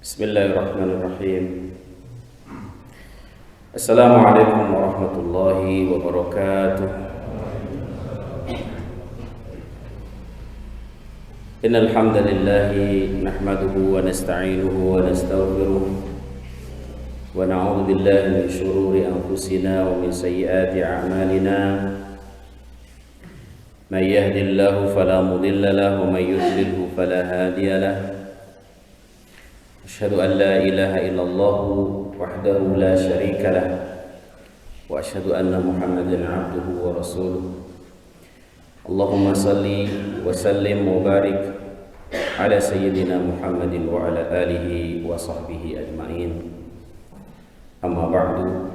Bismillahirrahmanirrahim. Assalamualaikum warahmatullahi wabarakatuh. Innal hamdalillah nahmaduhu wa nasta'inuhu wa nastaghfiruh wa na'udzu billahi min shururi anfusina wa min sayyiati a'malina. Man yahdihillahu fala mudilla lahu wa man yudlilhu fala hadiya lahu. Asyhadu an la ilaha illallah wahdahu la syarika lah wa asyhadu anna Muhammadan abduhu wa rasuluh. Allahumma salli wa sallim wa barik ala sayyidina Muhammadin wa ala alihi wa sahbihi ajma'in. Amma ba'du.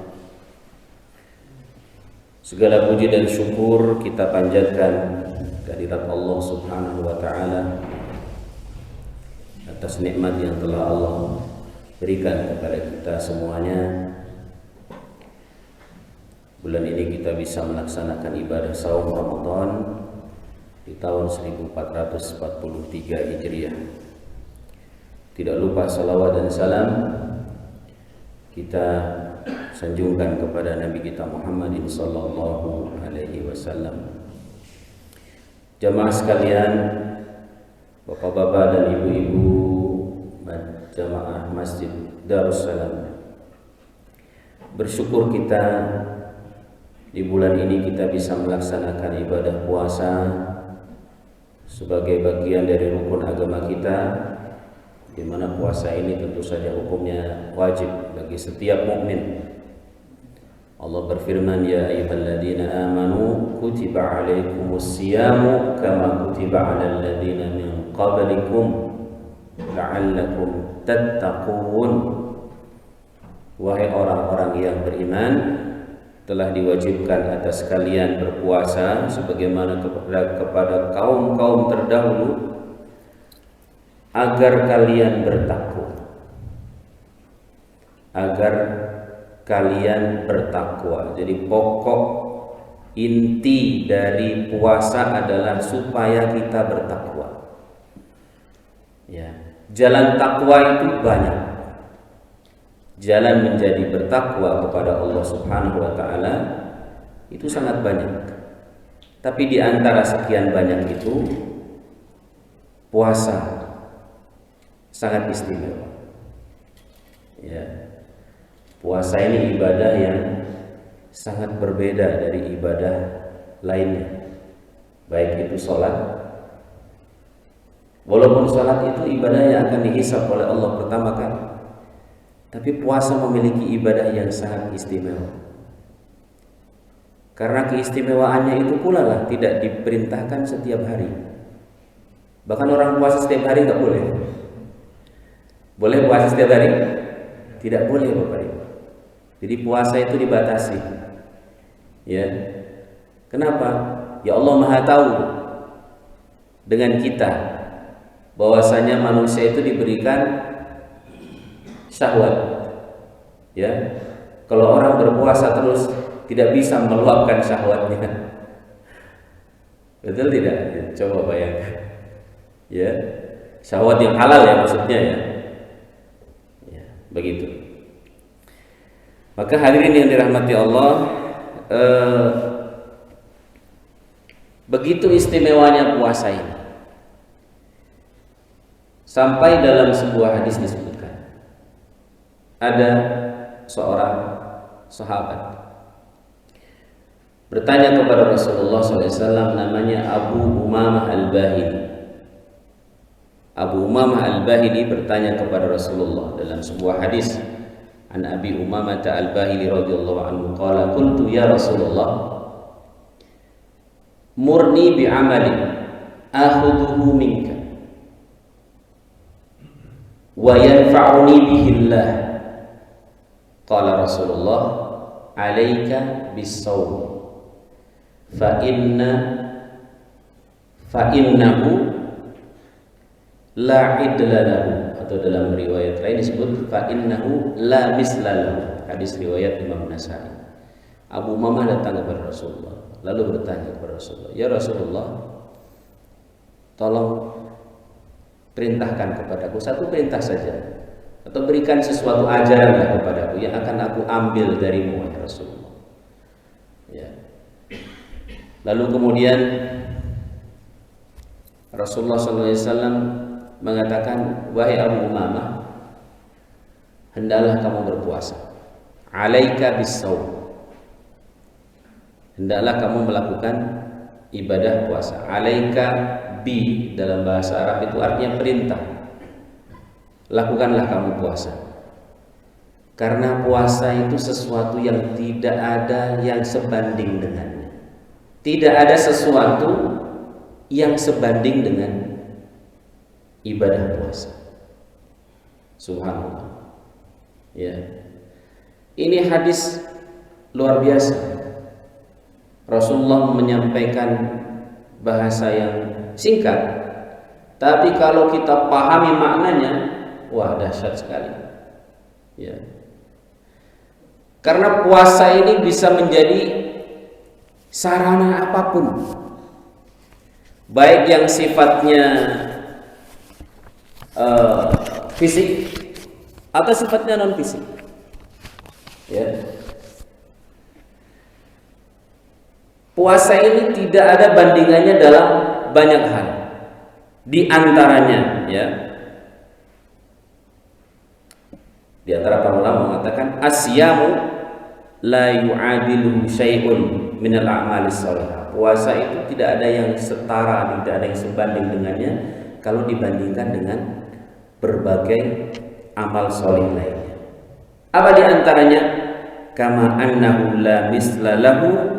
Segala puji dan syukur kita panjatkan kehadirat Allah Subhanahu wa taala atas nikmat yang telah Allah berikan kepada kita semuanya. Bulan ini kita bisa melaksanakan ibadah saum Ramadan di tahun 1443 Hijriah. Tidak lupa salawat dan salam kita sanjungkan kepada Nabi kita Muhammadin sallallahu alaihi wasallam. Jamaah sekalian, bapak-bapak dan ibu-ibu jamaah Masjid Darussalam, bersyukur kita di bulan ini kita bisa melaksanakan ibadah puasa sebagai bagian dari rukun agama kita, di mana puasa ini tentu saja hukumnya wajib bagi setiap mukmin. Allah berfirman, ya ayyuhalladzina amanu kutiba alaikumus siyamu kama kutiba alal ladzina min qablikum la'allakum tattaqun. Wahai orang-orang yang beriman, telah diwajibkan atas kalian berpuasa sebagaimana kepada kaum-kaum terdahulu agar kalian bertakwa. Agar kalian bertakwa. Jadi pokok inti dari puasa adalah supaya kita bertakwa. Ya, jalan takwa itu banyak. Jalan menjadi bertakwa kepada Allah Subhanahu wa taala itu sangat banyak. Tapi di antara sekian banyak itu puasa sangat istimewa. Ya. Puasa ini ibadah yang sangat berbeda dari ibadah lainnya. Baik itu sholat, walaupun sholat itu ibadah yang akan dihisab oleh Allah pertama kali, tapi puasa memiliki ibadah yang sangat istimewa. Karena keistimewaannya itu pula lah tidak diperintahkan setiap hari. Bahkan orang puasa setiap hari nggak boleh. Boleh puasa setiap hari? Tidak boleh, Bapak Ibu. Jadi puasa itu dibatasi. Ya. Kenapa? Ya Allah Maha tahu dengan kita bahwasanya manusia itu diberikan syahwat. Ya. Kalau orang berpuasa terus tidak bisa meluapkan syahwatnya. Betul tidak? Ya, coba bayangkan. Ya. Syahwat yang halal ya maksudnya ya. Ya, begitu. Maka hadirin yang dirahmati Allah, begitu istimewanya puasa ini. Sampai dalam sebuah hadis disebutkan, ada seorang sahabat bertanya kepada Rasulullah SAW, namanya Abu Umamah Al-Bahili. Abu Umamah Al-Bahili bertanya kepada Rasulullah dalam sebuah hadis. An Abi Umamah Al-Bahili radhiyallahu anhu qala qultu ya Rasulullah murni bi amalin akhudhuhu minka wa yanfa'uni bihi Allah. Qala Rasulullah alayka bis-shaum fa innahu la idla lahu, atau dalam riwayat lain disebut fa innahu la misla lahu. Hadis riwayat Imam Nasai. Abu Umamah datang kepada Rasulullah lalu bertanya kepada Rasulullah, ya Rasulullah, tolong perintahkan kepadaku satu perintah saja atau berikan sesuatu ajaran kepadaku yang akan aku ambil darimu, ya Rasulullah. Ya. Lalu kemudian Rasulullah SAW mengatakan, wahai Abu Umamah, hendaklah kamu berpuasa. Alaika bis-shaum. Hendaklah kamu melakukan ibadah puasa. Alaika bi dalam bahasa Arab itu artinya perintah. Lakukanlah kamu puasa. Karena puasa itu sesuatu yang tidak ada yang sebanding dengannya. Tidak ada sesuatu yang sebanding dengan ibadah puasa. Subhanallah. Ya. Ini hadis luar biasa. Rasulullah menyampaikan bahasa yang singkat, tapi kalau kita pahami maknanya, wah dahsyat sekali. Ya. Karena puasa ini bisa menjadi sarana apapun, baik yang sifatnya fisik atau sifatnya non fisik. Ya. Puasa ini tidak ada bandingannya dalam banyak hal. Di antaranya, ya, di antara para ulama mengatakan asyamu la yu'adilu syai'un minal a'malis shalihah. Puasa itu tidak ada yang setara, tidak ada yang sebanding dengannya kalau dibandingkan dengan berbagai amal sholih lainnya. Apa di antaranya? Kama annahu la misla lahu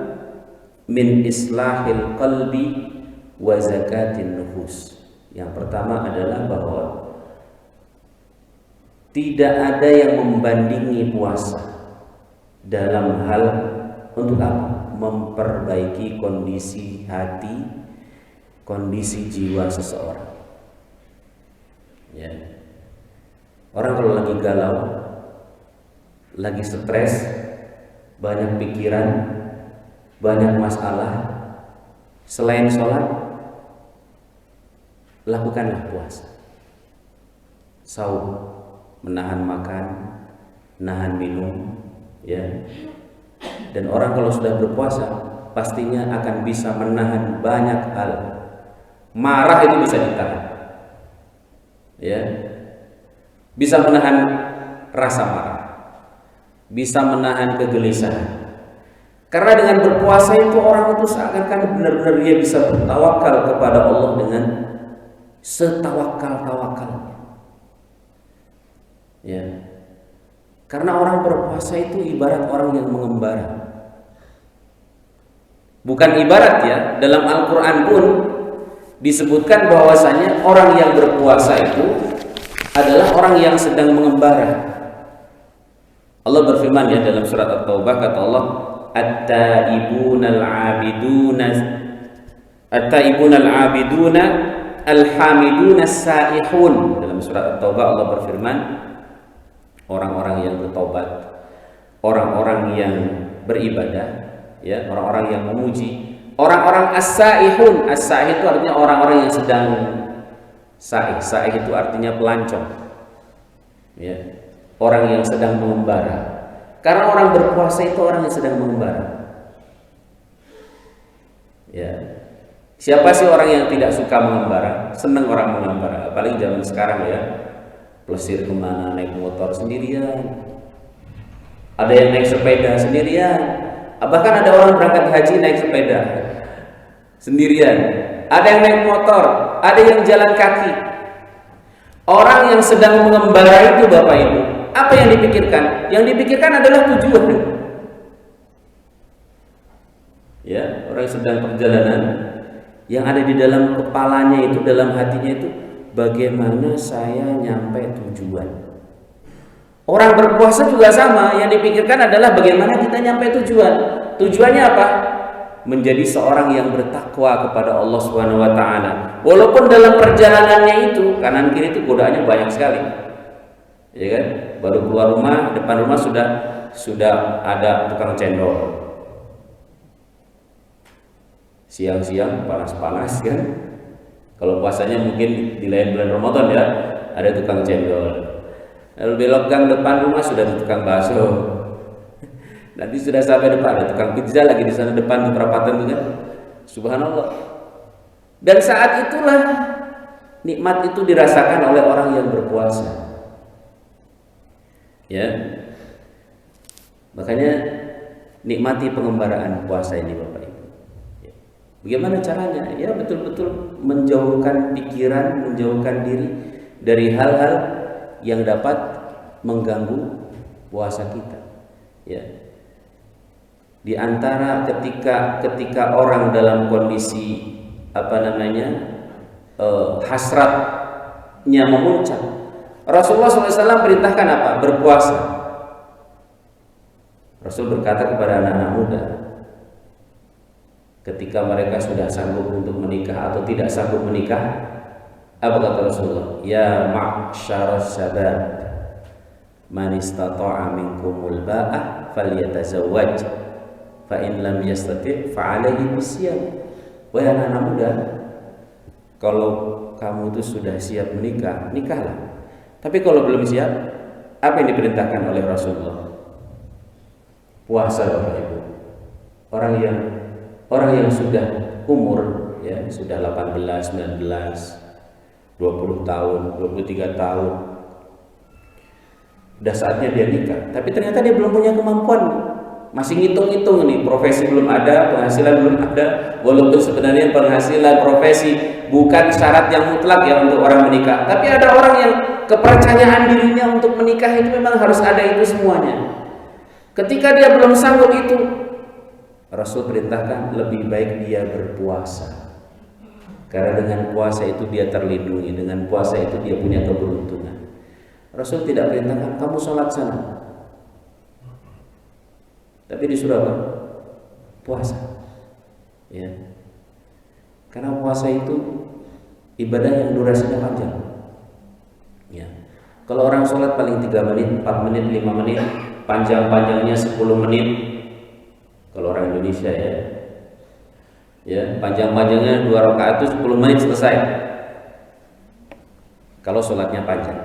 min islahil qalbi wa zakatin nufus. Yang pertama adalah bahwa tidak ada yang membandingi puasa dalam hal untuk apa? Memperbaiki kondisi hati, kondisi jiwa seseorang. Ya. Orang kalau lagi galau, lagi stres, banyak pikiran, banyak masalah, selain sholat, lakukanlah puasa. Saum, menahan makan, menahan minum, ya. Dan orang kalau sudah berpuasa, pastinya akan bisa menahan banyak hal. Marah itu bisa ditahan, ya. Bisa menahan rasa marah, bisa menahan kegelisahan. Karena dengan berpuasa itu orang itu seakan-akan benar-benar dia bisa bertawakal kepada Allah dengan setawakal-tawakalnya. Ya. Karena orang berpuasa itu ibarat orang yang mengembara. Bukan ibarat ya, dalam Al-Quran pun disebutkan bahwasanya orang yang berpuasa itu adalah orang yang sedang mengembara. Allah berfirman ya dalam surat At-Taubah, kata Allah, At-taibunal abiduna al-hamiduna as-saihun. Dalam surat At-Taubah Allah berfirman, orang-orang yang bertobat, orang-orang yang beribadah, ya, orang-orang yang memuji, orang-orang as-saihun. As-saih itu artinya orang-orang yang sedang saih. Saih itu artinya pelancong, ya, orang yang sedang mengembara. Karena orang berpuasa itu orang yang sedang mengembara. Ya. Siapa sih orang yang tidak suka mengembara? Senang orang mengembara, apalagi zaman sekarang ya. Plesir kemana, naik motor sendirian, ada yang naik sepeda sendirian, bahkan ada orang berangkat haji naik sepeda sendirian, ada yang naik motor, ada yang jalan kaki. Orang yang sedang mengembara itu Bapak Ibu, apa yang dipikirkan? Yang dipikirkan adalah tujuan. Ya, orang yang sedang perjalanan, yang ada di dalam kepalanya itu, dalam hatinya itu, bagaimana saya nyampe tujuan. Orang berpuasa juga sama, yang dipikirkan adalah bagaimana kita nyampe tujuan. Tujuannya apa? Menjadi seorang yang bertakwa kepada Allah Subhanahu wa taala. Walaupun dalam perjalanannya itu kanan kiri itu godaannya banyak sekali. Ya kan? Baru keluar rumah, depan rumah sudah ada tukang cendol. Siang-siang panas-panas kan? Kalau puasanya mungkin di lain bulan Ramadan ya, ada tukang cendol. Lalu belok gang depan rumah sudah ada tukang bakso. Nanti sudah sampai depan ada tukang pizza lagi di sana depan di perapatan itu kan. Subhanallah. Dan saat itulah nikmat itu dirasakan oleh orang yang berpuasa. Ya. Makanya nikmati pengembaraan puasa ini Bapak Ibu. Bagaimana caranya? Ya betul-betul menjauhkan pikiran, menjauhkan diri dari hal-hal yang dapat mengganggu puasa kita. Ya. Di antara ketika orang dalam kondisi hasratnya memuncak, Rasulullah SAW perintahkan apa? Berpuasa. Rasul berkata kepada anak-anak muda, ketika mereka sudah sanggup untuk menikah atau tidak sanggup menikah, apa kata Rasulullah? Ya ma'syaras syabab, man istata'a minkumul ba'ah falyatazawwaj, fa in lam yastati' fa 'alaihi bisyam. Wahai anak-anak muda, kalau kamu itu sudah siap menikah, nikahlah. Tapi kalau belum siap, apa yang diperintahkan oleh Rasulullah? Puasa Bapak Ibu. Orang yang sudah umur, ya sudah 18, 19, 20 tahun, 23 tahun, udah saatnya dia nikah. Tapi ternyata dia belum punya kemampuan, masih ngitung-ngitung nih, profesi belum ada, penghasilan belum ada. Walaupun sebenarnya penghasilan profesi bukan syarat yang mutlak ya untuk orang menikah. Tapi ada orang yang kepercayaan dirinya untuk menikah itu memang harus ada itu semuanya. Ketika dia belum sanggup itu, Rasul perintahkan lebih baik dia berpuasa. Karena dengan puasa itu dia terlindungi, dengan puasa itu dia punya keberuntungan. Rasul tidak perintahkan kamu sholat sana, tapi disuruh apa? Puasa. Ya. Karena puasa itu ibadah yang durasinya panjang. Ya. Kalau orang sholat paling 3 menit, 4 menit, 5 menit, panjang-panjangnya 10 menit. Kalau orang Indonesia ya panjang-panjangnya 2 rakaat itu 10 menit selesai. Kalau sholatnya panjang.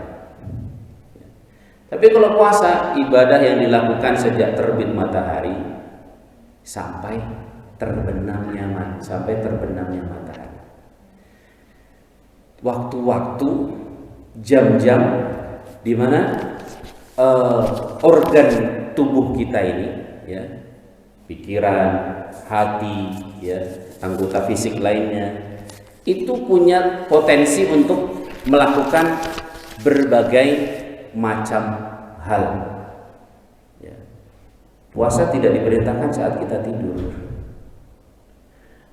Tapi kalau puasa, ibadah yang dilakukan sejak terbit matahari sampai terbenamnya matahari. Waktu-waktu, jam-jam di mana organ tubuh kita ini, ya, pikiran, hati, ya, anggota fisik lainnya, itu punya potensi untuk melakukan berbagai macam hal. Ya. Puasa tidak diperintahkan saat kita tidur.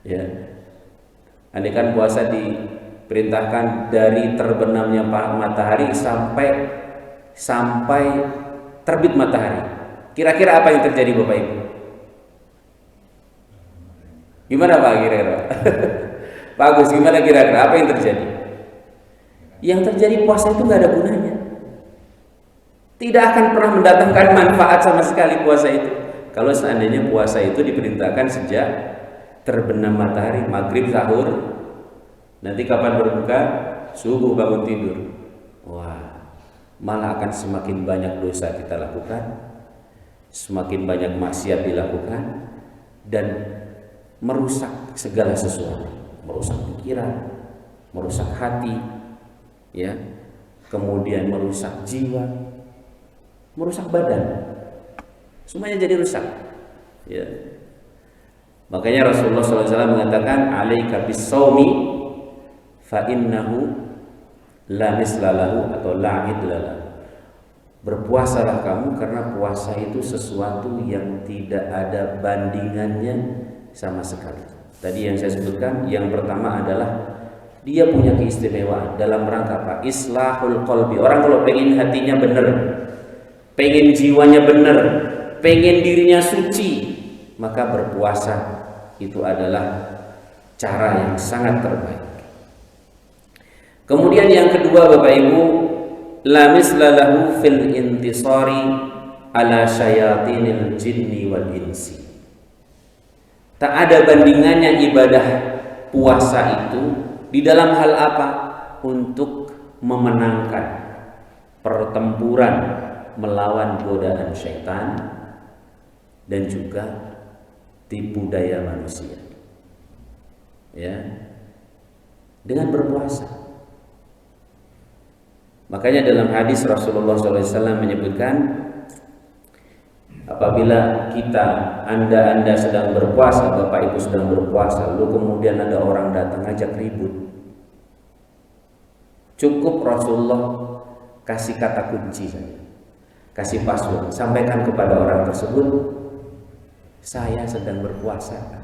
Ya. Andaikan puasa diperintahkan dari terbenamnya matahari sampai terbit matahari, kira-kira apa yang terjadi Bapak Ibu? Gimana Pak kira-kira? Pak Agus, gimana kira-kira apa yang terjadi? Yang terjadi puasa itu nggak ada gunanya. Tidak akan pernah mendatangkan manfaat sama sekali puasa itu. Kalau seandainya puasa itu diperintahkan sejak terbenam matahari, maghrib, sahur, nanti kapan berbuka, subuh bangun tidur. Wah, malah akan semakin banyak dosa kita lakukan, semakin banyak maksiat dilakukan, dan merusak segala sesuatu, merusak pikiran, merusak hati, ya, kemudian merusak jiwa, merusak badan, semuanya jadi rusak. Ya. Makanya Rasulullah SAW mengatakan, "Alaika bis-shaumi fa innahu la misla lahu atau la idla lahu." Berpuasalah kamu karena puasa itu sesuatu yang tidak ada bandingannya sama sekali. Tadi yang saya sebutkan, yang pertama adalah dia punya keistimewaan dalam rangka apa? Islahul qalbi. Orang kalau pengen hatinya benar, pengen jiwanya benar, pengen dirinya suci, maka berpuasa itu adalah cara yang sangat terbaik. Kemudian yang kedua Bapak Ibu, la misla lahu fil intisari ala syayatinil jinni wal insi. Tak ada bandingannya ibadah puasa itu di dalam hal apa? Untuk memenangkan pertempuran melawan godaan syaitan dan juga tipu daya manusia. Ya, dengan berpuasa. Makanya dalam hadis Rasulullah SAW menyebutkan, apabila anda sedang berpuasa, bapak ibu sedang berpuasa, lalu kemudian ada orang datang ngajak ribut, cukup Rasulullah kasih kata kunci saja, kasih password, sampaikan kepada orang tersebut, saya sedang berpuasa.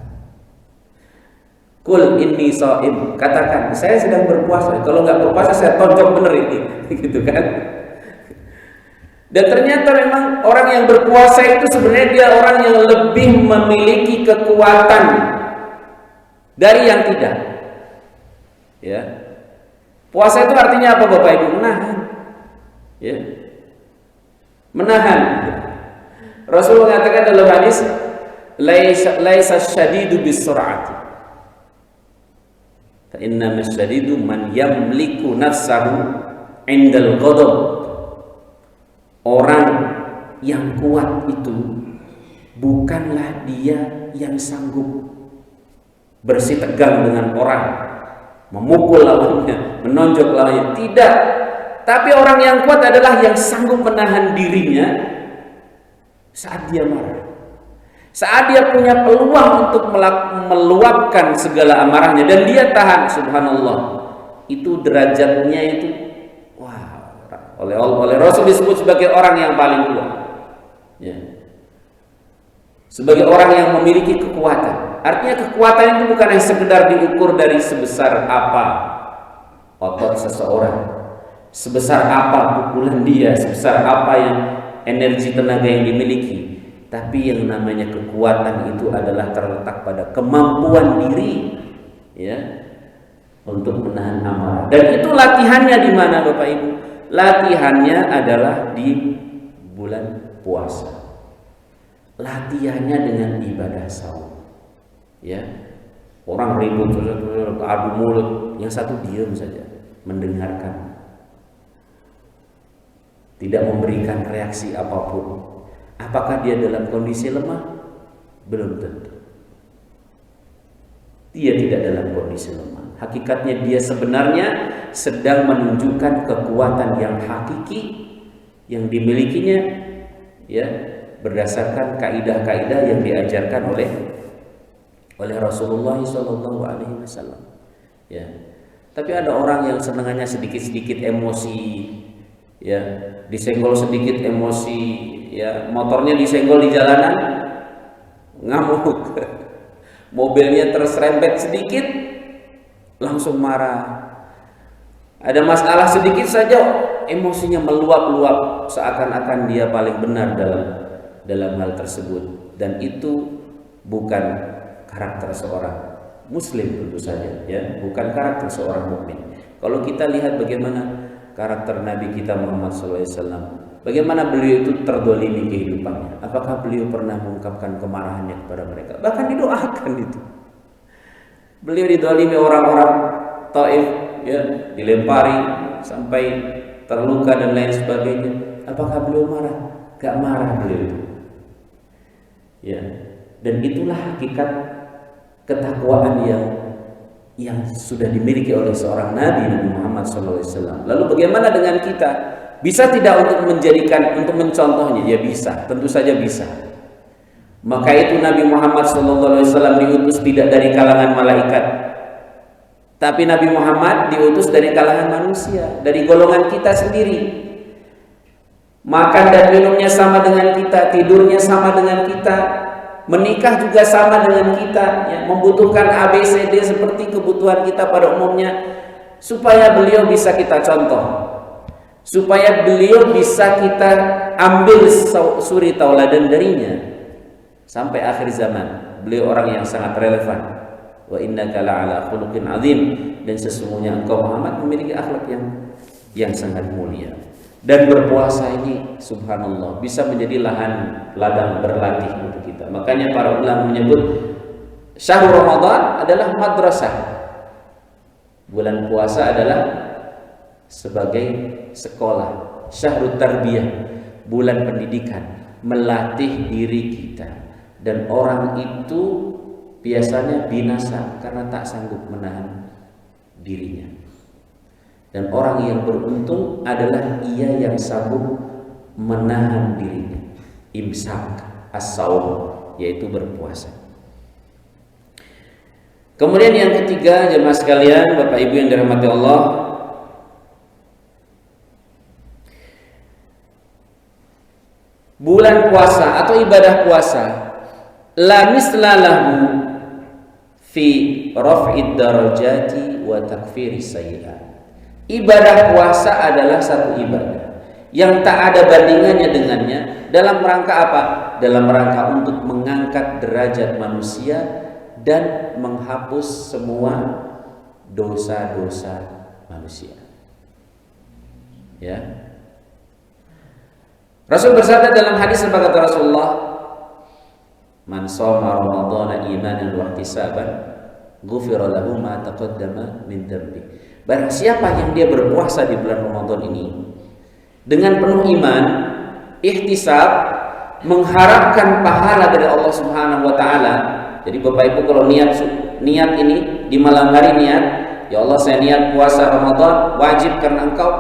Kul inni shaim, katakan saya sedang berpuasa. Kalau nggak berpuasa saya tonjok bener ini, gitu kan? Dan ternyata memang orang yang berpuasa itu sebenarnya dia orang yang lebih memiliki kekuatan dari yang tidak. Ya, puasa itu artinya apa, Bapak Ibu? Menahan. Ya, menahan. Rasul mengatakan dalam hadis, laisa syadidu bisur'ati. Fa inna masyadidu man yamliku nafsahu indal ghadab. Orang yang kuat itu bukanlah dia yang sanggup bersitegang dengan orang, memukul lawannya, menonjok lawannya, tidak. Tapi orang yang kuat adalah yang sanggup menahan dirinya saat dia marah. Saat dia punya peluang untuk meluapkan segala amarahnya dan dia tahan, subhanallah, itu derajatnya itu, wah, oleh Rasul disebut sebagai orang yang paling kuat. Ya. Sebagai orang yang memiliki kekuatan. Artinya kekuatan itu bukan yang sekedar diukur dari sebesar apa otot seseorang, sebesar apa pukulan dia, sebesar apa yang energi tenaga yang dimiliki. Tapi yang namanya kekuatan itu adalah terletak pada kemampuan diri, ya, untuk menahan amarah. Dan itu latihannya di mana, Bapak Ibu? Latihannya adalah di bulan puasa. Latihannya dengan ibadah saum. Ya, orang ribut, adu mulut, yang satu diam saja, mendengarkan, tidak memberikan reaksi apapun. Apakah dia dalam kondisi lemah? Belum tentu. Dia tidak dalam kondisi lemah. Hakikatnya dia sebenarnya sedang menunjukkan kekuatan yang hakiki yang dimilikinya, ya, berdasarkan kaidah-kaidah yang diajarkan oleh Rasulullah SAW. Ya. Tapi ada orang yang senangannya sedikit-sedikit emosi, ya, disenggol sedikit emosi, ya, motornya disenggol di jalanan, ngamuk. Mobilnya terserempet sedikit, langsung marah. Ada masalah sedikit saja, emosinya meluap-luap, seakan-akan dia paling benar dalam hal tersebut. Dan itu bukan karakter seorang muslim, tentu saja, ya, bukan karakter seorang mukmin. Kalau kita lihat bagaimana karakter Nabi kita Muhammad SAW, bagaimana beliau itu terdolimi kehidupannya. Apakah beliau pernah mengungkapkan kemarahannya kepada mereka? Bahkan didoakan itu. Beliau didolimi orang-orang Taif, ya, dilempari sampai terluka dan lain sebagainya. Apakah beliau marah? Gak marah beliau itu. Ya, dan itulah hakikat ketakwaan yang sudah dimiliki oleh seorang Nabi Muhammad SAW. Lalu bagaimana dengan kita? Bisa tidak untuk mencontohnya? Ya bisa, tentu saja bisa. Maka itu Nabi Muhammad SAW diutus tidak dari kalangan malaikat, tapi Nabi Muhammad diutus dari kalangan manusia, dari golongan kita sendiri. Makan dan minumnya sama dengan kita, tidurnya sama dengan kita, menikah juga sama dengan kita, ya, membutuhkan ABCD seperti kebutuhan kita pada umumnya, supaya beliau bisa kita contoh, supaya beliau bisa kita ambil suri tauladan darinya sampai akhir zaman. Beliau orang yang sangat relevan. Wa innaka la'ala khuluqin azim, dan sesungguhnya engkau Muhammad memiliki akhlak yang sangat mulia. Dan berpuasa ini subhanallah bisa menjadi ladang berlatih untuk kita. Makanya para ulama menyebut syahrul Ramadan adalah madrasah. Bulan puasa adalah sebagai sekolah, syahrut tarbiyah, bulan pendidikan, melatih diri kita. Dan orang itu biasanya binasa karena tak sanggup menahan dirinya. Dan orang yang beruntung adalah ia yang sanggup menahan dirinya. Imsak as-saum, yaitu berpuasa. Kemudian yang ketiga, jemaah sekalian, Bapak Ibu yang dirahmati Allah, bulan puasa atau ibadah puasa la mislalahu fi raf'id darajati wa takfiris sayyi'at. Ibadah puasa adalah satu ibadah yang tak ada bandingannya dengannya dalam rangka apa? Dalam rangka untuk mengangkat derajat manusia dan menghapus semua dosa-dosa manusia. Ya. Rasul bersabda dalam hadis kata Rasulullah, "Man shoma Ramadhana imanan wa ihtisaban, ghufira lahu ma taqaddama min dhanbi." Barang siapa yang dia berpuasa di bulan Ramadan ini dengan penuh iman, ihtisab, mengharapkan pahala dari Allah Subhanahu wa taala. Jadi Bapak Ibu kalau niat ini di malam hari niat, ya Allah saya niat puasa Ramadan wajib karena Engkau,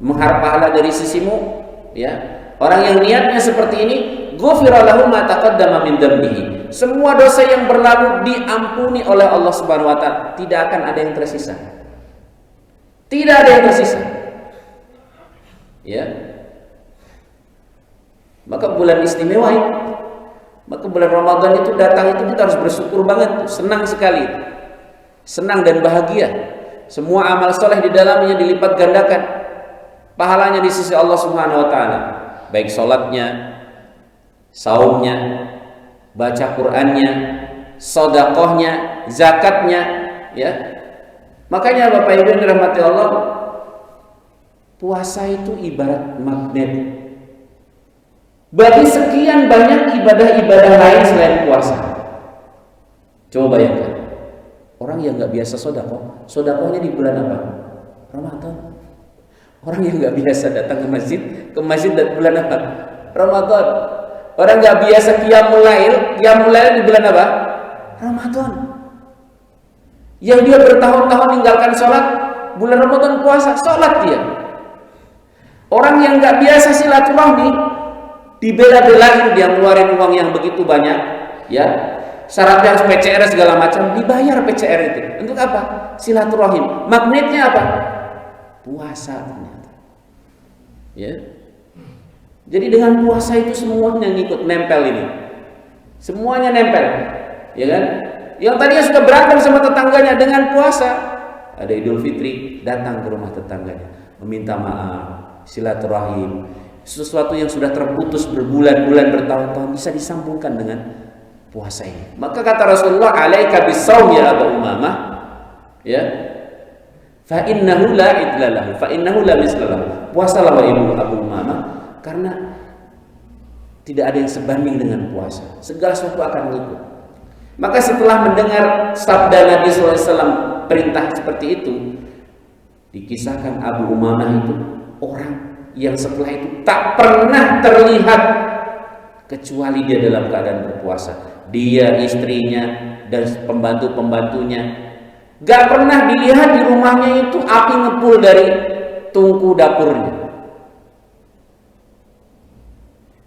mengharap pahala dari sisimu, ya. Orang yang niatnya seperti ini, ghufira lahu ma taqaddama min dhanbihi. Semua dosa yang berlalu diampuni oleh Allah Subhanahu wa taala, tidak akan ada yang tersisa. Tidak ada yang tersisa. Ya. Maka bulan istimewa itu. Maka bulan Ramadan itu datang itu kita harus bersyukur banget, senang sekali. Senang dan bahagia. Semua amal soleh di dalamnya dilipat gandakan pahalanya di sisi Allah Subhanahu wa taala. Baik salatnya, saumnya, baca Qur'annya, sedekahnya, zakatnya, ya. Makanya Bapak Ibu yang dirahmati Allah, puasa itu ibarat magnet bagi sekian banyak ibadah-ibadah lain selain puasa. Coba bayangkan, orang yang nggak biasa sedekahnya di bulan apa? Ramadan. Orang yang nggak biasa datang ke masjid di bulan apa? Ramadan. Orang nggak biasa qiyamul lail di bulan apa? Ramadan. Yang dia bertahun-tahun meninggalkan sholat, bulan Ramadan puasa, sholat dia. Orang yang nggak biasa silaturahmi, dibela-belain dia ngeluarin uang yang begitu banyak, ya. Syaratnya harus PCR segala macam, dibayar PCR itu. Untuk apa? Silaturahim. Magnetnya apa? Puasa ternyata. Ya. Jadi dengan puasa itu semuanya ngikut, nempel ini. Semuanya nempel. Ya kan? Yang tadinya sudah berantem sama tetangganya, dengan puasa ada Idul Fitri, datang ke rumah tetangganya, meminta maaf, silaturahim. Sesuatu yang sudah terputus berbulan-bulan, bertahun-tahun bisa disambungkan dengan puasa ini. Maka kata Rasulullah, "Alaika bisawm ya Abu Umamah." Ya. Fa innahu la idlalahu, fa innahu la mislalahu. Puasalah wahai Abu Umamah, karena tidak ada yang sebanding dengan puasa. Segala sesuatu akan mengikut. Maka setelah mendengar sabda Nabi SAW perintah seperti itu, dikisahkan Abu Umamah itu orang yang setelah itu tak pernah terlihat kecuali dia dalam keadaan berpuasa. Dia, istrinya, dan pembantu-pembantunya gak pernah dilihat di rumahnya itu api ngepul dari tungku dapurnya.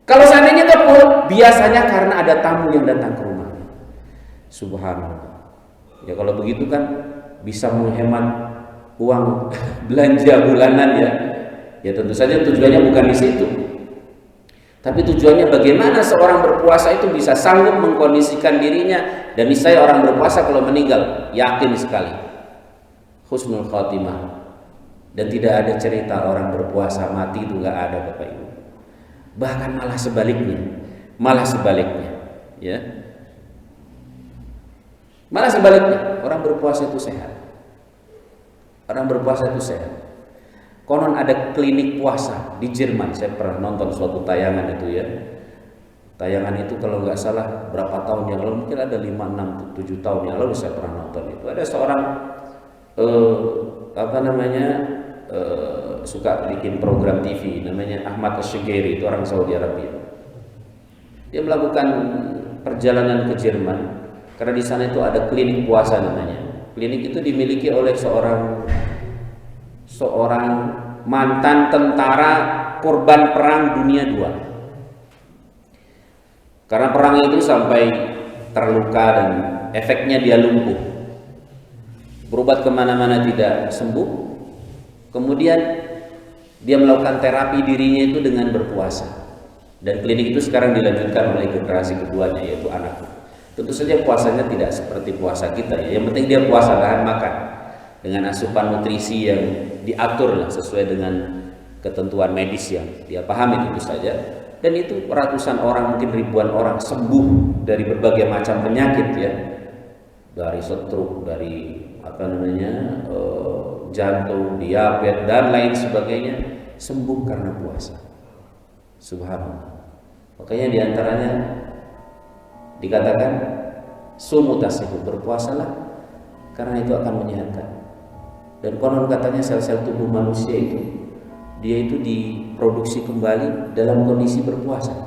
Kalau seandainya ngepul, biasanya karena ada tamu yang datang ke rumah. Subhanallah. Ya kalau begitu kan bisa menghemat uang belanja bulanan ya. Ya tentu saja tujuannya bukan di situ. Tapi tujuannya bagaimana seorang berpuasa itu bisa sanggup mengkondisikan dirinya, dan niscaya orang berpuasa kalau meninggal yakin sekali husnul khatimah. Dan tidak ada cerita orang berpuasa mati, itu nggak ada Bapak Ibu. Bahkan malah sebaliknya, ya. Malah sebaliknya, orang berpuasa itu sehat. Orang berpuasa itu sehat. Konon ada klinik puasa di Jerman. Saya pernah nonton suatu tayangan itu ya. Tayangan itu kalau nggak salah berapa tahun yang lalu, mungkin ada 5, 6, 7 tahun yang lalu saya pernah nonton itu. Ada seorang suka bikin program TV namanya Ahmad Ash-Shughairi, itu orang Saudi Arabia. Dia melakukan perjalanan ke Jerman karena di sana itu ada klinik puasa namanya. Klinik itu dimiliki oleh seorang mantan tentara korban perang dunia II. Karena perang itu sampai terluka dan efeknya dia lumpuh, berobat kemana-mana tidak sembuh. Kemudian dia melakukan terapi dirinya itu dengan berpuasa, dan klinik itu sekarang dilanjutkan oleh generasi keduanya, yaitu anaknya. Tentu saja puasanya tidak seperti puasa kita ya. Yang penting dia puasa tahan makan dengan asupan nutrisi yang diatur lah sesuai dengan ketentuan medis yang dia pahami tentu saja. Dan itu ratusan orang, mungkin ribuan orang sembuh dari berbagai macam penyakit ya, dari stroke, dari jantung, diabetes dan lain sebagainya, sembuh karena puasa. Subhanallah. Makanya diantaranya dikatakan sumu tasihu, berpuasalah karena itu akan menyehatkan. Dan konon katanya sel-sel tubuh manusia itu dia itu diproduksi kembali dalam kondisi berpuasa.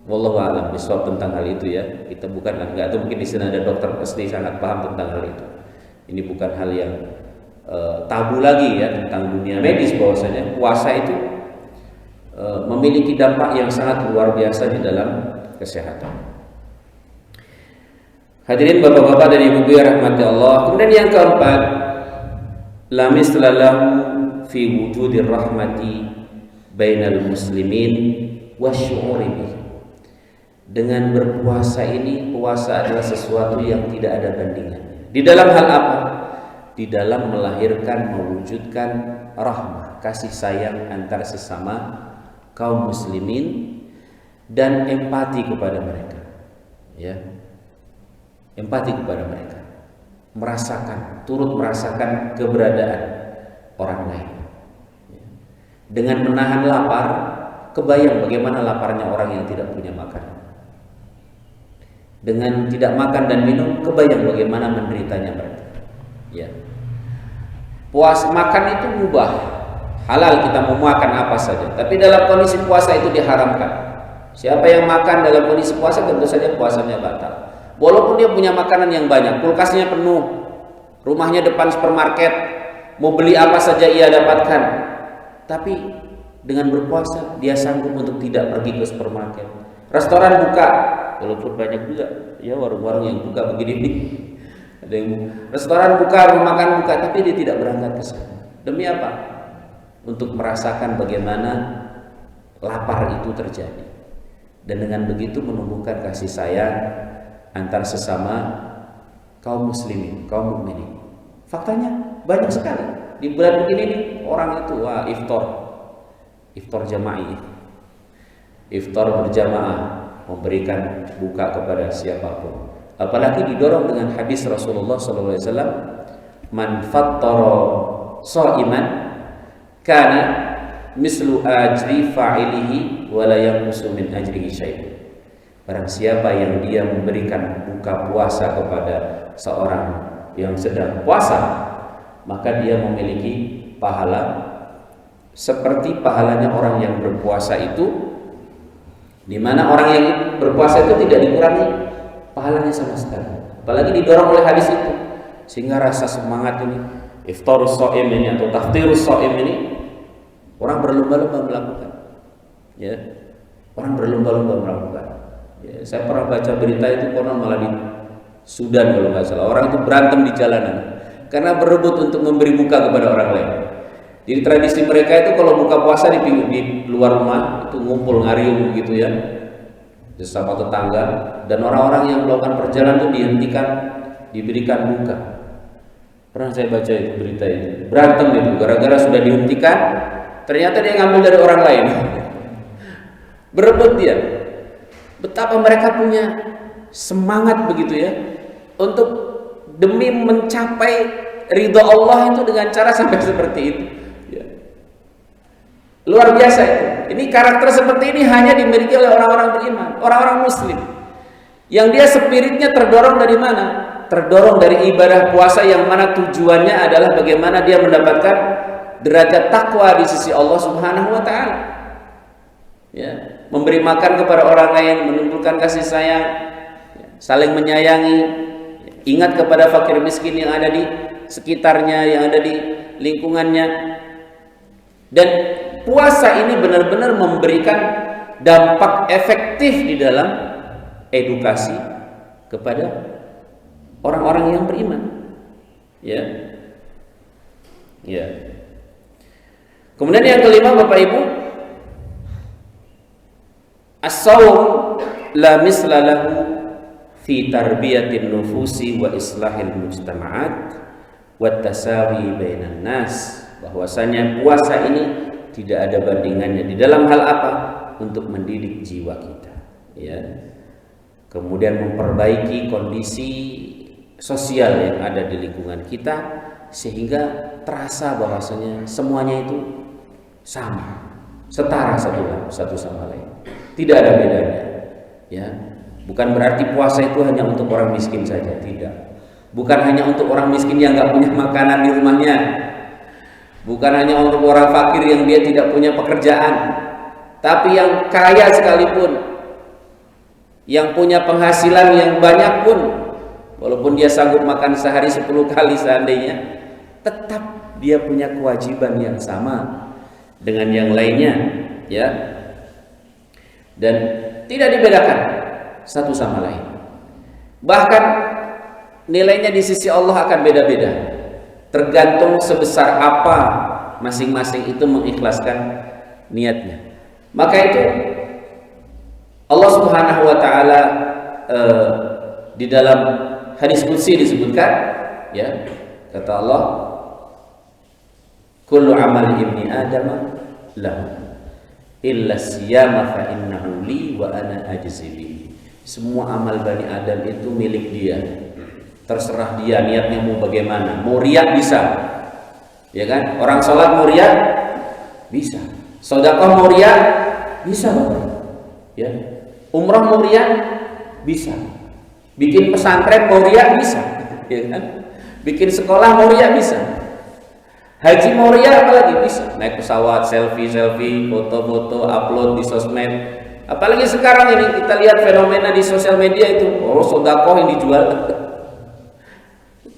Wallahu a'lam bishawab tentang hal itu ya. Kita bukan enggak tahu, mungkin di sini ada dokter pasti sangat paham tentang hal itu. Ini bukan hal yang tabu lagi ya tentang dunia medis, bahwasanya puasa itu memiliki dampak yang sangat luar biasa di dalam kesehatan. Hadirin bapak-bapak dan ibu-ibu yang rahmati Allah. Kemudian yang keempat, la mislalahu fi wujudir rahmati bainal muslimin wasyu'uri bihi. Dengan berpuasa ini, puasa adalah sesuatu yang tidak ada bandingannya. Di dalam hal apa? Di dalam melahirkan, mewujudkan rahmah, kasih sayang antar sesama kaum muslimin dan empati kepada mereka. Ya. Empati kepada mereka. Merasakan, turut merasakan keberadaan orang lain. Dengan menahan lapar, kebayang bagaimana laparnya orang yang tidak punya makanan. Dengan tidak makan dan minum, kebayang bagaimana menderitanya mereka. Ya. Puasa makan itu mubah, halal, kita mau makan apa saja. Tapi dalam kondisi puasa itu diharamkan. Siapa yang makan dalam kondisi puasa tentu saja puasanya batal. Walaupun dia punya makanan yang banyak, kulkasnya penuh, rumahnya depan supermarket, mau beli apa saja ia dapatkan. Tapi dengan berpuasa dia sanggup untuk tidak pergi ke supermarket. Restoran buka, walaupun banyak juga ya warung-warung yang buka begini nih. Ada yang restoran buka, rumah makan buka, tapi dia tidak berangkat ke sana. Demi apa? Untuk merasakan bagaimana lapar itu terjadi. Dan dengan begitu menumbuhkan kasih sayang antar sesama kaum muslimin, kaum mukminin. Faktanya banyak sekali di bulan begini nih, orang itu iftar jama'i, iftar berjamaah, memberikan buka kepada siapapun. Apalagi didorong dengan hadis Rasulullah SAW, man fattara sha'iman kana mislu ajri fa'ilihi wa la yanqusu min ajrihi syai'un. Barang siapa yang dia memberikan buka puasa kepada seorang yang sedang puasa, maka dia memiliki pahala seperti pahalanya orang yang berpuasa itu, di mana orang yang berpuasa itu tidak dikurangi pahalanya sama sekali. Apalagi didorong oleh hadis itu, sehingga rasa semangat ini, iftarus shaim ini atau taftirus shaim ini, orang berlomba-lomba melakukan. Ya, orang berlomba-lomba melakukan. Ya, saya pernah baca berita itu, konon malah di Sudan kalau nggak salah, orang itu berantem di jalanan karena berebut untuk memberi buka kepada orang lain. Jadi tradisi mereka itu kalau buka puasa di luar rumah itu ngumpul ngariung gitu ya, bersama tetangga, dan orang-orang yang melakukan perjalanan itu dihentikan, diberikan buka. Pernah saya baca itu berita itu, berantem itu gara-gara sudah dihentikan, ternyata dia ngambil dari orang lain. Berebut dia. Betapa mereka punya semangat begitu ya, untuk demi mencapai ridha Allah itu dengan cara sampai seperti itu ya. Luar biasa itu. Ini karakter seperti ini hanya dimiliki oleh orang-orang beriman, orang-orang muslim, yang dia spiritnya terdorong dari mana? Terdorong dari ibadah puasa, yang mana tujuannya adalah bagaimana dia mendapatkan derajat takwa di sisi Allah Subhanahu wa taala. Ya, memberi makan kepada orang lain, menunjukkan kasih sayang, saling menyayangi, ingat kepada fakir miskin yang ada di sekitarnya, yang ada di lingkungannya. Dan puasa ini benar-benar memberikan dampak efektif di dalam edukasi kepada orang-orang yang beriman. Ya. Ya. Kemudian yang kelima, Bapak Ibu, as-shaum la misla lahu fi tarbiyatin nufusi wa islahil mujtama'at wa tasawi bainan nas. Bahwasanya puasa ini tidak ada bandingannya di dalam hal apa? Untuk mendidik jiwa kita, ya. Kemudian memperbaiki kondisi sosial yang ada di lingkungan kita sehingga terasa bahwasanya semuanya itu sama, setara satu sama lain. Tidak ada bedanya, ya. Bukan berarti puasa itu hanya untuk orang miskin saja, tidak. Bukan hanya untuk orang miskin yang nggak punya makanan di rumahnya. Bukan hanya untuk orang fakir yang dia tidak punya pekerjaan. Tapi yang kaya sekalipun, yang punya penghasilan yang banyak pun, walaupun dia sanggup makan sehari 10 kali seandainya, tetap dia punya kewajiban yang sama dengan yang lainnya, ya. Dan tidak dibedakan satu sama lain. Bahkan nilainya di sisi Allah akan beda-beda, tergantung sebesar apa masing-masing itu mengikhlaskan niatnya. Maka itu Allah Subhanahu wa taala di dalam hadis qudsi disebutkan, ya, kata Allah, kullu amal ibni adam lahu illa siyama fa innahu li wa ana ajzi bihi. Semua amal Bani Adam itu milik dia. Terserah dia niatnya mau bagaimana. Mau riya bisa, ya kan? Orang sholat mau riya bisa. Sedekah mau riya bisa, Bapak. Ya. Umrah mau riya bisa. Bikin pesantren mau riya bisa, ya kan? Bikin sekolah mau riya bisa. Haji mau riya apalagi bisa. Naik pesawat, selfie, foto-foto, upload di sosmed. Apalagi sekarang ini kita lihat fenomena di sosial media itu, sedekah yang dijual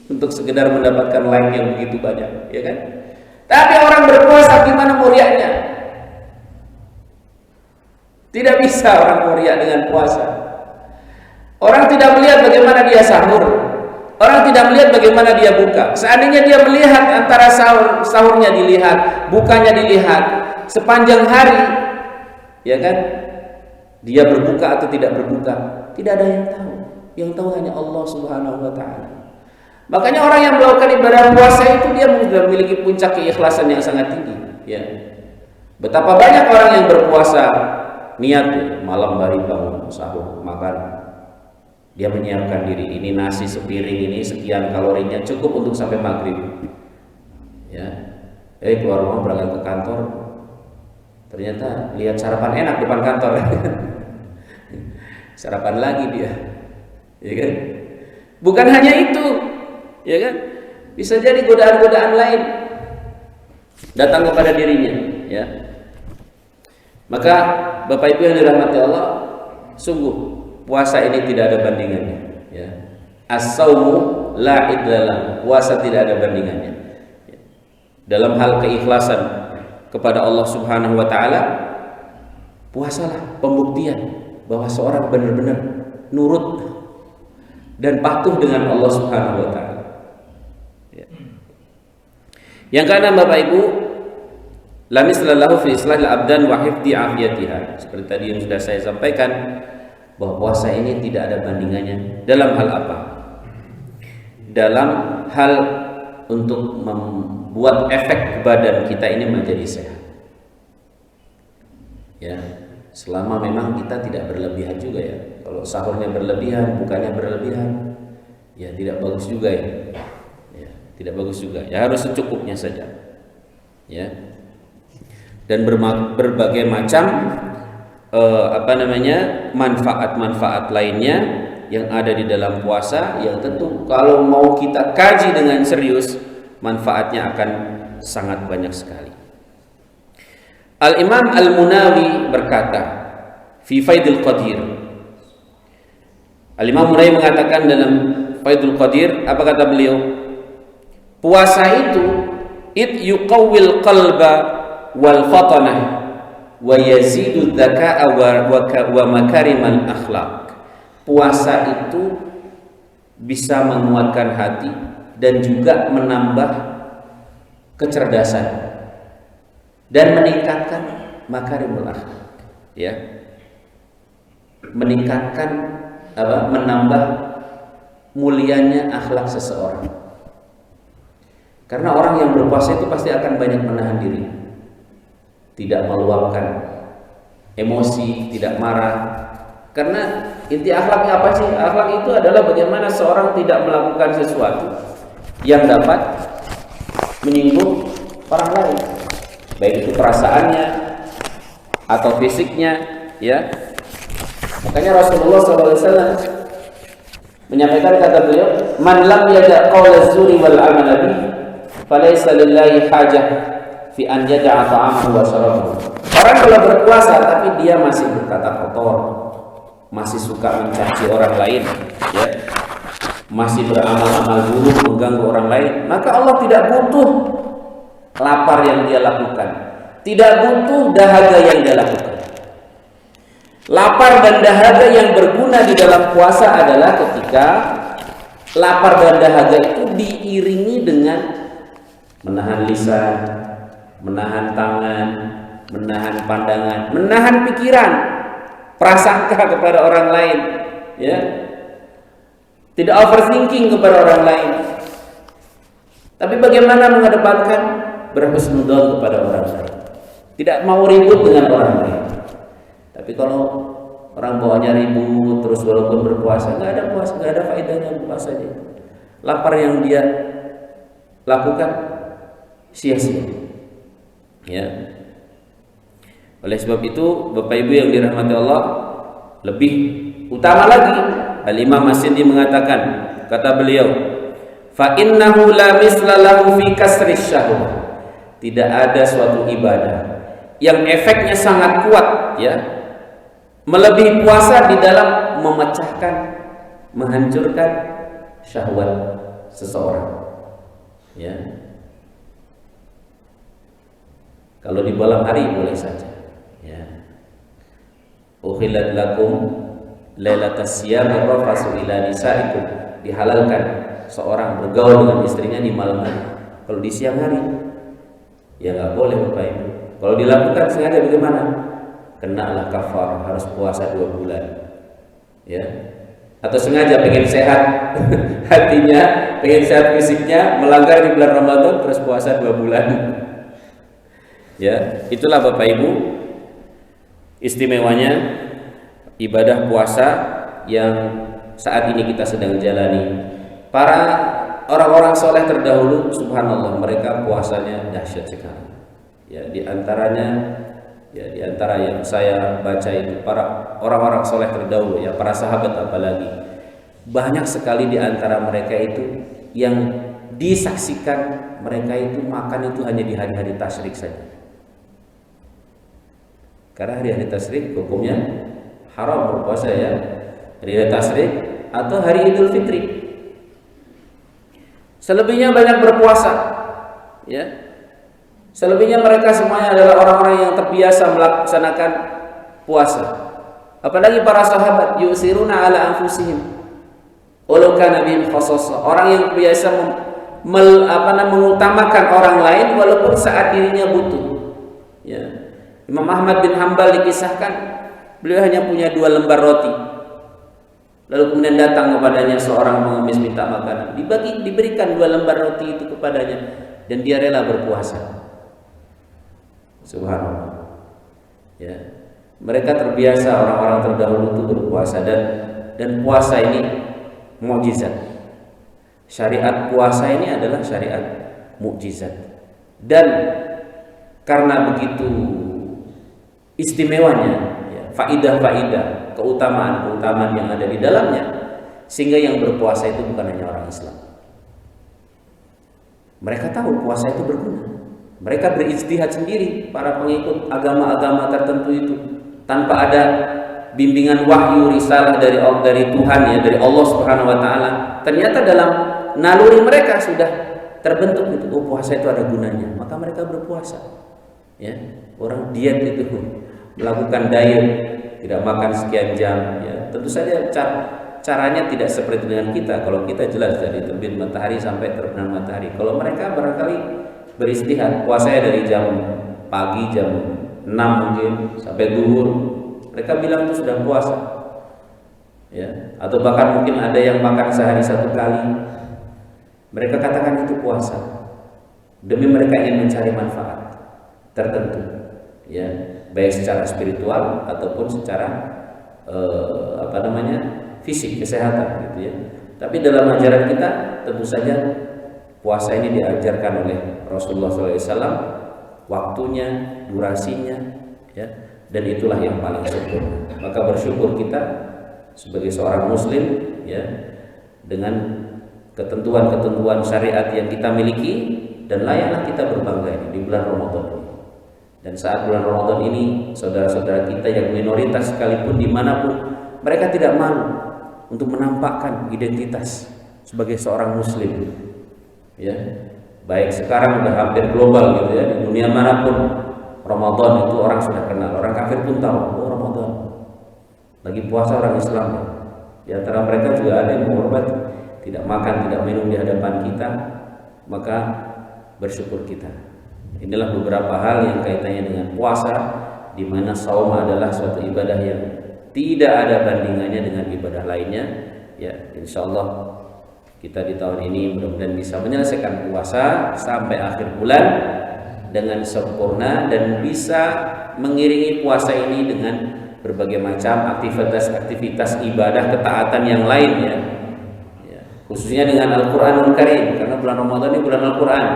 untuk sekedar mendapatkan like yang begitu banyak, ya kan? Tapi orang berpuasa gimana mau riaknya? Tidak bisa orang mau riak dengan puasa. Orang tidak melihat bagaimana dia sahur. Orang tidak melihat bagaimana dia buka. Seandainya dia melihat antara sahurnya dilihat, bukanya dilihat sepanjang hari, ya kan? Dia berbuka atau tidak berbuka, tidak ada yang tahu. Yang tahu hanya Allah Subhanahu wa taala. Makanya orang yang melakukan ibadah puasa itu dia memiliki puncak keikhlasan yang sangat tinggi, ya. Betapa banyak orang yang berpuasa niat malam hari bangun sahur makan. Dia menyiapkan diri, ini nasi sepiring ini sekian kalorinya cukup untuk sampai maghrib. Ya. Keluar rumah berangkat ke kantor, ternyata lihat sarapan enak depan kantor. Sarapan lagi dia, ya kan? Bukan hanya itu, ya kan? Bisa jadi godaan-godaan lain datang kepada dirinya, ya. Maka Bapak Ibu yang dirahmati Allah, sungguh puasa ini tidak ada bandingannya, ya. As-saumu la idlalah, puasa tidak ada bandingannya. Dalam hal keikhlasan kepada Allah Subhanahu wa taala, puasalah pembuktian bahwa seorang benar-benar nurut dan patuh dengan Allah Subhanahu wa taala. Ya. Yang keenam Bapak Ibu, la mislallahu fi islahil abdan wa hifdhi afiyatiha. Seperti tadi yang sudah saya sampaikan, bahwa puasa ini tidak ada bandingannya dalam hal apa? Dalam hal untuk membuat efek badan kita ini menjadi sehat. Ya. Selama memang kita tidak berlebihan juga, ya. Kalau sahurnya berlebihan, bukannya berlebihan, ya tidak bagus juga, ya. Ya, tidak bagus juga. Ya harus secukupnya saja. Ya. Dan berbagai macam manfaat-manfaat lainnya yang ada di dalam puasa yang tentu kalau mau kita kaji dengan serius, manfaatnya akan sangat banyak sekali. Al-Imam Al-Munawi berkata fi Faidul Qadir. Al-Imam Munawi mengatakan dalam Faidul Qadir, apa kata beliau? Puasa itu yuqawwil qalba wal fatanah wa yazidu dzaka'a wa makarimal akhlaq. Puasa itu bisa menguatkan hati dan juga menambah kecerdasan dan meningkatkan makarimul akhlak, ya. Meningkatkan menambah mulianya akhlak seseorang. Karena orang yang berpuasa itu pasti akan banyak menahan diri, tidak meluapkan emosi, tidak marah. Karena inti akhlaknya apa sih? Akhlak itu adalah bagaimana seorang tidak melakukan sesuatu yang dapat menyinggung orang lain, baik itu perasaannya atau fisiknya, ya. Makanya Rasulullah SAW menyampaikan, kata beliau, man lam yada' qawla zuri wal amala bihi falaysa lillahi hajah fi an yada'a ta'amahu wa syarabahu. Orang kalau berpuasa tapi dia masih berkata kotor, masih suka mencaci orang lain, ya, masih beramal-amal buruk mengganggu orang lain, maka Allah tidak butuh lapar yang dia lakukan, tidak butuh dahaga yang dia lakukan. Lapar dan dahaga yang berguna di dalam puasa adalah ketika lapar dan dahaga itu diiringi dengan menahan lisan, menahan tangan, menahan pandangan, menahan pikiran, prasangka kepada orang lain, ya. Tidak overthinking kepada orang lain. Tapi bagaimana mengedepankan berhusnudzon kepada orang lain, tidak mau ribut dengan orang lain. Tapi kalau orang bawaannya ribut terus walaupun berpuasa, nggak ada puasa, nggak ada faedahnya puasanya. Lapar yang dia lakukan sia-sia, ya. Oleh sebab itu, Bapak Ibu yang dirahmati Allah, lebih utama lagi, Al-Imam Masyidi mengatakan, kata beliau, fa innahu la misla lahu fi kasris syahwah. Tidak ada suatu ibadah yang efeknya sangat kuat, ya, melebihi puasa di dalam memecahkan, menghancurkan syahwat seseorang, ya. Kalau di malam hari boleh saja, ya. Uhillat lakum lailatas siyami rafasu ila nisaikum, dihalalkan seorang bergaul dengan istrinya di malam hari. Kalau di siang hari ya nggak boleh, Bapak Ibu. Kalau dilakukan sengaja bagaimana? Kenalah kafar, harus puasa 2 bulan, ya. Atau sengaja pengen sehat hatinya, pengen sehat fisiknya, melanggar di bulan Ramadan terus puasa 2 bulan. Ya, itulah Bapak Ibu istimewanya ibadah puasa yang saat ini kita sedang jalani. Para orang-orang soleh terdahulu, subhanallah, mereka puasanya dahsyat sekali. Ya, di antara yang saya baca itu para orang-orang soleh terdahulu, ya, para sahabat apalagi, banyak sekali di antara mereka itu yang disaksikan mereka itu makan itu hanya di hari-hari tasyrik saja. Karena hari-hari tasyrik hukumnya haram berpuasa, ya. Hari-hari tasyrik atau hari Idul Fitri. Selebihnya banyak berpuasa, ya. Selebihnya mereka semuanya adalah orang-orang yang terbiasa melaksanakan puasa. Apalagi para sahabat, yusiruna ala anfusihim walau kana bihim khassasah. Orang yang biasa mengutamakan orang lain walaupun saat dirinya butuh, ya. Imam Ahmad bin Hanbal dikisahkan beliau hanya punya 2 lembar roti. Lalu kemudian datang kepadanya seorang pengemis minta makanan. Diberikan 2 lembar roti itu kepadanya dan dia rela berpuasa. Subhanallah, ya. Mereka terbiasa, orang-orang terdahulu itu berpuasa, dan puasa ini mukjizat. Syariat puasa ini adalah syariat mukjizat. Dan karena begitu istimewanya, ya, faidah-faidah, keutamaan-keutamaan yang ada di dalamnya, sehingga yang berpuasa itu bukan hanya orang Islam. Mereka tahu puasa itu berguna. Mereka berijtihad sendiri, para pengikut agama-agama tertentu itu, tanpa ada bimbingan wahyu risalah dari Tuhan, ya, dari Allah Subhanahu wa taala. Ternyata dalam naluri mereka sudah terbentuk itu, oh puasa itu ada gunanya, maka mereka berpuasa. Ya, orang diet itu melakukan diet, tidak makan sekian jam, ya. Tentu saja caranya tidak seperti dengan kita. Kalau kita jelas dari terbit matahari sampai terbenam matahari. Kalau mereka barangkali beristihad, puasanya dari jam pagi jam 6 mungkin sampai zuhur. Mereka bilang itu sudah puasa, ya. Atau bahkan mungkin ada yang makan sehari 1 kali. Mereka katakan itu puasa, demi mereka ingin mencari manfaat tertentu, ya, baik secara spiritual ataupun secara fisik, kesehatan, gitu ya. Tapi dalam ajaran kita tentu saja puasa ini diajarkan oleh Rasulullah SAW, waktunya, durasinya, ya, dan itulah yang paling sempurna. Maka bersyukur kita sebagai seorang muslim, ya, dengan ketentuan-ketentuan syariat yang kita miliki, dan layaklah kita berbangga ini di bulan Ramadan ini. Dan saat bulan Ramadan ini, saudara-saudara kita yang minoritas sekalipun dimanapun, mereka tidak malu untuk menampakkan identitas sebagai seorang muslim, ya. Baik sekarang sudah hampir global, gitu ya, di dunia manapun Ramadan itu orang sudah kenal, orang kafir pun tahu, oh Ramadan lagi puasa orang Islam, ya. Di antara mereka juga ada yang menghormati, tidak makan, tidak minum di hadapan kita, maka bersyukur kita. Inilah beberapa hal yang kaitannya dengan puasa, di mana saum adalah suatu ibadah yang tidak ada bandingannya dengan ibadah lainnya. Ya, insya Allah kita di tahun ini mudah-mudahan bisa menyelesaikan puasa sampai akhir bulan dengan sempurna, dan bisa mengiringi puasa ini dengan berbagai macam aktivitas ibadah ketaatan yang lainnya, ya, khususnya dengan Al-Quranul Karim, karena bulan Ramadan ini bulan Al-Quran.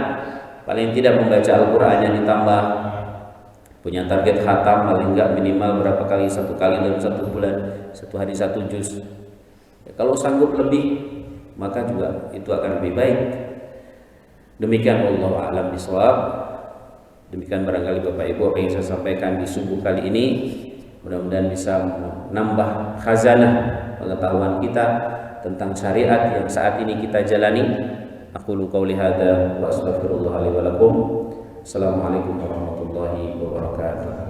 Paling tidak membaca Al-Quran yang ditambah, punya target khatam paling enggak minimal berapa kali, 1 kali dalam 1 bulan, 1 hari 1 juz, ya, kalau sanggup lebih maka juga itu akan lebih baik. Demikian, wallahu a'lam bishawab. Demikian barangkali Bapak Ibu apa yang saya sampaikan di subuh kali ini, mudah-mudahan bisa menambah khazanah pengetahuan kita tentang syariat yang saat ini kita jalani. Aqulu qauli hadza wa astaghfirullah li wa lakum. Assalamualaikum warahmatullahi wabarakatuh.